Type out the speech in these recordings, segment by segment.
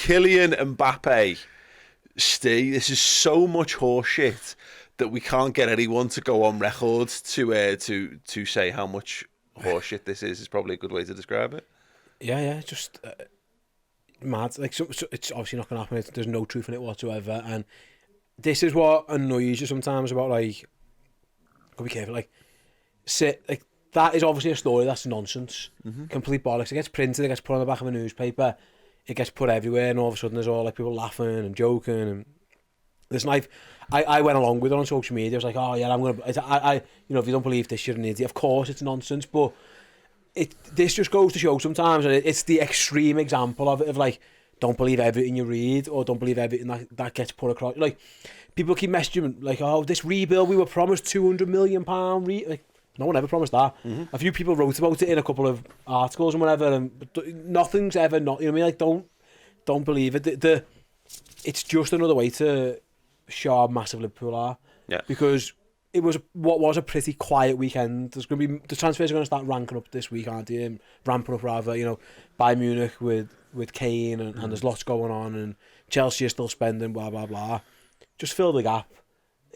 Kylian Mbappe, Steve, this is so much horseshit that we can't get anyone to go on record to say how much horseshit this is probably a good way to describe it. Yeah, just mad. Like, so it's obviously not going to happen. There's no truth in it whatsoever. And this is what annoys you sometimes about, like, gotta be careful, like that is obviously a story that's nonsense. Complete bollocks. It gets printed, it gets put on the back of a newspaper, it gets put everywhere, and all of a sudden there's all like people laughing and joking. And listen, I went along with it on social media. I was like, oh yeah, I'm gonna, I you know, if you don't believe this, you're an idiot. Of course it's nonsense, but this just goes to show sometimes, and it's the extreme example of it, of like, don't believe everything you read, or don't believe everything that gets put across. Like, people keep messaging like, oh, this rebuild, we were promised £200 million. Like, no one ever promised that. A few people wrote about it in a couple of articles and whatever, and nothing's ever not. You know what I mean? Like, don't believe it. It's just another way to show how massive Liverpool are. Yeah. Because it was what was a pretty quiet weekend. There's going to be, the transfers are going to start ranking up this week, aren't they? Ramping up rather. You know, Bayern Munich with Kane, and there's lots going on, and Chelsea are still spending, blah blah blah. Just fill the gap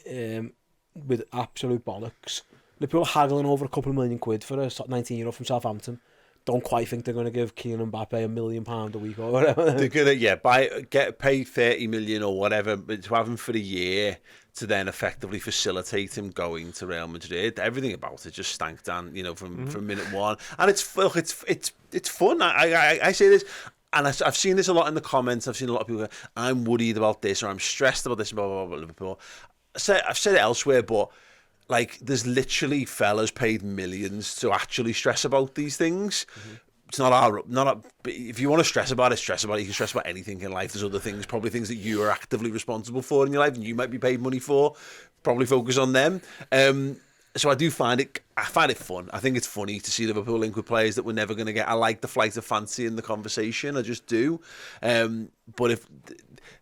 with absolute bollocks. Liverpool are haggling over a couple of £1 million for a 19-year-old from Southampton. Don't quite think they're going to give Kylian Mbappe £1 million a week or whatever. They're going to get paid 30 million or whatever, but to have him for a year to then effectively facilitate him going to Real Madrid. Everything about it just stank, Dan. You know, from minute one, and it's fun. I say this. And I've seen this a lot in the comments. I've seen a lot of people go, I'm worried about this, or I'm stressed about this, blah, blah, blah, Liverpool. I've said it elsewhere, but like, there's literally fellas paid millions to actually stress about these things. It's if you want to stress about it, stress about it. You can stress about anything in life. There's other things, probably things that you are actively responsible for in your life and you might be paid money for. Probably focus on them. So I find it fun. I think it's funny to see Liverpool link with players that we're never going to get. I like the flight of fancy in the conversation. I just do. But if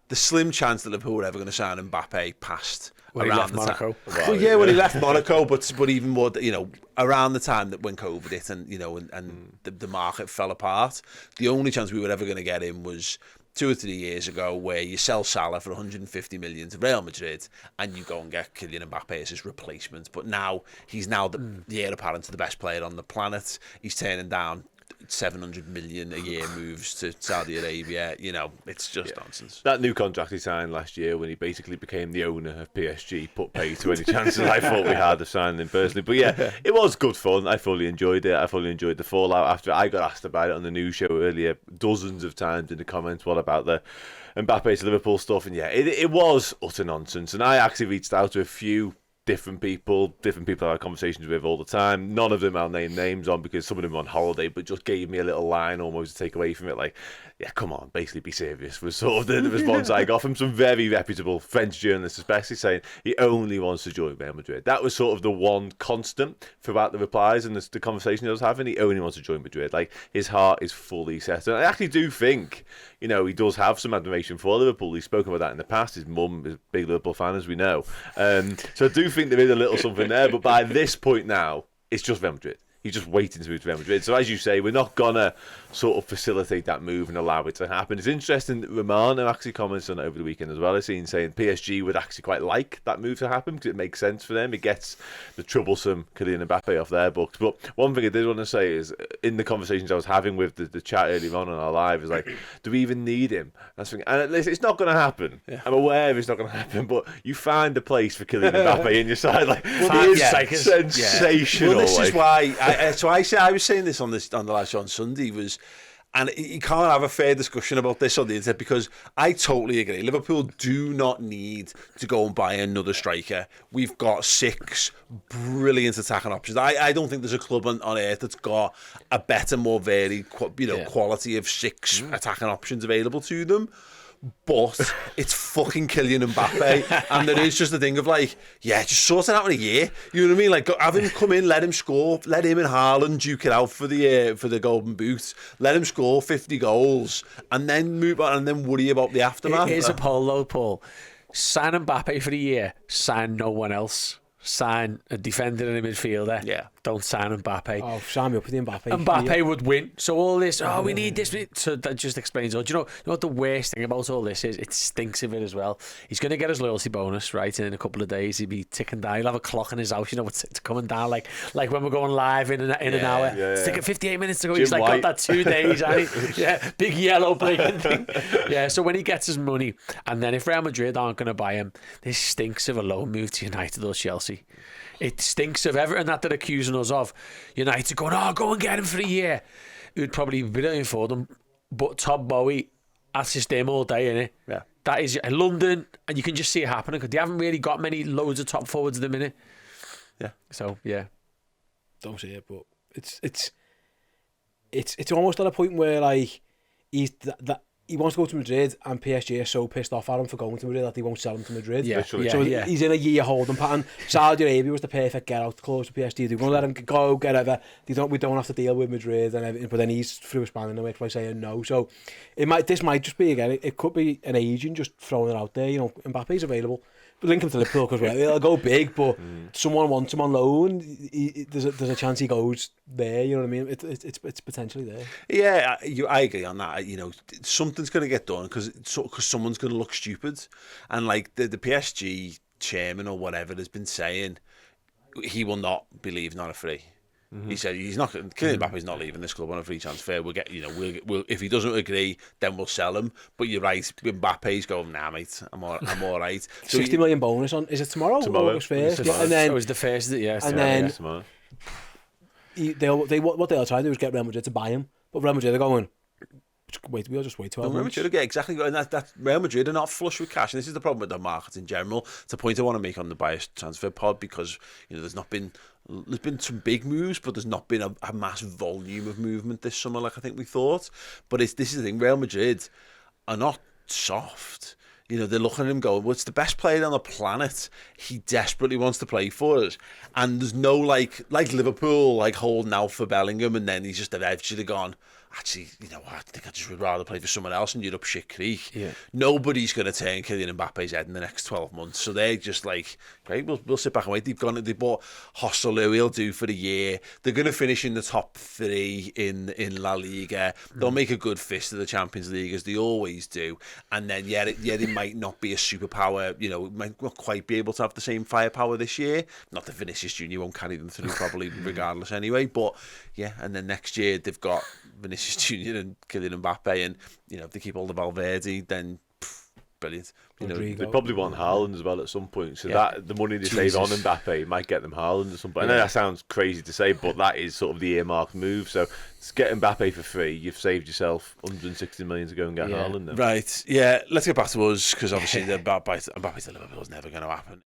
the slim chance that Liverpool were ever going to sign Mbappe past when around he left Monaco. Well, yeah, when he left Monaco, but even more, you know, around the time that when COVID hit and you know and the market fell apart, the only chance we were ever going to get him was 2 or 3 years ago, where you sell Salah for 150 million to Real Madrid and you go and get Kylian Mbappe as his replacement. But now he's the heir apparent to the best player on the planet. He's turning down 700 million a year moves to Saudi Arabia. You know, it's just nonsense. That new contract he signed last year, when he basically became the owner of PSG, put pay to any chances I thought we had of signing him personally. But yeah, it was good fun. I fully enjoyed it. I fully enjoyed the fallout after I got asked about it on the news show earlier dozens of times in the comments. What about the Mbappe to Liverpool stuff? And yeah, it was utter nonsense. And I actually reached out to a few different people I have conversations with all the time. None of them I'll name names on, because some of them are on holiday, but just gave me a little line almost to take away from it, like, yeah, come on, basically be serious, was sort of the response I got from some very reputable French journalists, especially, saying he only wants to join Real Madrid. That was sort of the one constant throughout the replies and the conversation I was having. He only wants to join Madrid. Like, his heart is fully set. And I actually do think, you know, he does have some admiration for Liverpool. He's spoken about that in the past. His mum is a big Liverpool fan, as we know. So I do think there is a little something there, but by this point now, it's just Real Madrid. He's just waiting to move to Real Madrid. So as you say, we're not going to sort of facilitate that move and allow it to happen. It's interesting that Romano actually commented on it over the weekend as well. I've seen saying PSG would actually quite like that move to happen because it makes sense for them. It gets the troublesome Kylian Mbappe off their books. But one thing I did want to say is, in the conversations I was having with the chat earlier on our live, is like, do we even need him? That's the thing. And listen, it's not going to happen. Yeah. I'm aware it's not going to happen, but you find a place for Kylian Mbappe in your side. Like, well, it is sensational. Well, this is why. I was saying this on the last show on Sunday was, and you can't have a fair discussion about this on the internet, because I totally agree. Liverpool do not need to go and buy another striker. We've got 6 brilliant attacking options. I don't think there's a club on earth that's got a better, more varied, quality of 6 attacking options available to them. But it's fucking Kylian Mbappe, and there is just the thing of like, yeah, just sort it out in a year. You know what I mean? Like, have him come in, let him score, let him and Haaland duke it out for the Golden Boot. Let him score 50 goals, and then move on, and then worry about the aftermath. Here's a poll, though, Paul. Sign Mbappe for the year. Sign no one else. Sign a defender and a midfielder. Yeah. don't sign Mbappe. Oh, sign me up with the Mbappe. Mbappe would win. So all this, we need this. So that just explains all. Do you know what the worst thing about all this is? It stinks of it as well. He's going to get his loyalty bonus, right? And in a couple of days, he'll be ticking down. He'll have a clock in his house, it's coming down like when we're going live in an hour. It's taking 58 minutes to go. He's got that 2 days. Big yellow breaking thing. Yeah, so when he gets his money, and then if Real Madrid aren't going to buy him, this stinks of a loan move to United or Chelsea. It stinks of everything that they're accusing us of. United going, go and get him for a year. It would probably be brilliant for them. But Todd Bowie, that's just him all day, innit? Yeah. That is London, and you can just see it happening because they haven't really got loads of top forwards at the minute. Yeah. So, yeah. Don't see it, but it's almost at a point where, like, he wants to go to Madrid, and PSG are so pissed off at him for going to Madrid that they won't sell him to Madrid. Yeah, Literally. So he's in a year holding pattern. Saudi Arabia was the perfect get out clause for PSG. They're going to let him go, get over. We don't have to deal with Madrid and everything. But then he's threw a spanner in the works by saying no. So this might just be again. It could be an agent just throwing it out there. Mbappe's available. But link him to Liverpool because they'll go big. But someone wants him on loan. There's a chance he goes there. You know what I mean? It's potentially there. Yeah, I agree on that. Something's going to get done because someone's going to look stupid, and like the PSG chairman or whatever has been saying, he will not be leaving on a free. He said he's not. Kylian Mbappe's not leaving this club on a free transfer. We'll get, we'll if he doesn't agree, then we'll sell him. But you're right. Mbappe's going, nah, mate, I'm all right. So 60 million bonus on. Is it tomorrow? August 1st. Yeah, and then it was the first. Yeah, and then what they'll try to do is get Real Madrid to buy him. But Real Madrid are going, we'll just wait 12 months. Real Madrid exactly, and that Real Madrid are not flush with cash, and this is the problem with the market in general. It's a point I want to make on the biased transfer pod because there's been some big moves, but there's not been a mass volume of movement this summer like I think we thought. But this is the thing: Real Madrid are not soft. They're looking at him going, well, it's the best player on the planet. He desperately wants to play for us. And there's no, like Liverpool, like holding out for Bellingham, and then he's just eventually gone, actually, I think I just would rather play for someone else and you're up shit creek. Yeah. Nobody's going to turn Kylian Mbappe's head in the next 12 months. So they're just like, great, we'll sit back and wait. They bought Hostel, he'll do for the year. They're going to finish in the top 3 in La Liga. They'll make a good fist of the Champions League, as they always do. And then, they might not be a superpower, might not quite be able to have the same firepower this year. Not that Vinicius Junior won't carry them through probably regardless anyway. But, and then next year they've got Vinicius Junior and Kylian Mbappe, and if they keep all the Valverde, then brilliant. They probably want Haaland as well at some point, so that the money they save on Mbappe might get them Haaland at some point. I know that sounds crazy to say, but that is sort of the earmarked move. So to get Mbappe for free, you've saved yourself 160 million to go and get Haaland then. Right, let's get back to us, because obviously the Mbappe to Liverpool is never going to happen.